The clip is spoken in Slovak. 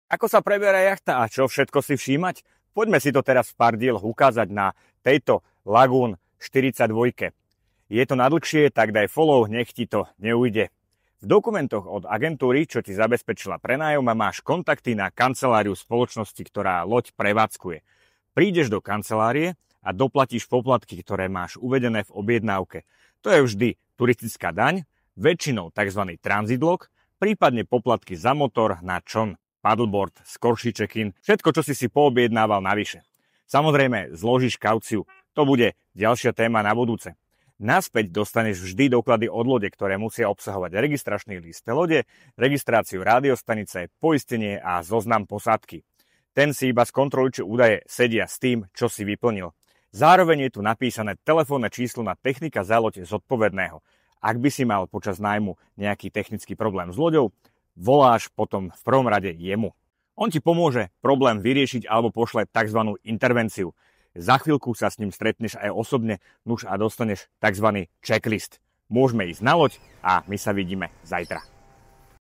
Ako sa preberá jachta a čo všetko si všímať? Poďme si to teraz v pár dieloch ukázať na tejto Lagoon 42. Je to nadlhšie, tak daj follow, nech ti to neujde. V dokumentoch od agentúry, čo ti zabezpečila prenájom, máš kontakty na kanceláriu spoločnosti, ktorá loď prevádzkuje. Prídeš do kancelárie a doplatíš poplatky, ktoré máš uvedené v objednávke. To je vždy turistická daň, väčšinou tzv. Transit log, prípadne poplatky za motor, na čln, paddleboard, skorší check-in, všetko, čo si poobjednával navyše. Samozrejme, zložíš kauciu. To bude ďalšia téma na budúce. Naspäť dostaneš vždy doklady od lode, ktoré musia obsahovať registračný list lode, registráciu rádiostanice, poistenie a zoznam posádky. Ten si iba skontroluje, či údaje sedia s tým, čo si vyplnil. Zároveň je tu napísané telefónne číslo na technika za loď zodpovedného. Ak by si mal počas nájmu nejaký technický problém s loďou, voláš potom v prvom rade jemu. On ti pomôže problém vyriešiť alebo pošle tzv. Intervenciu. Za chvíľku sa s ním stretneš aj osobne, nuž a dostaneš tzv. Checklist. Môžeme ísť na loď a my sa vidíme zajtra.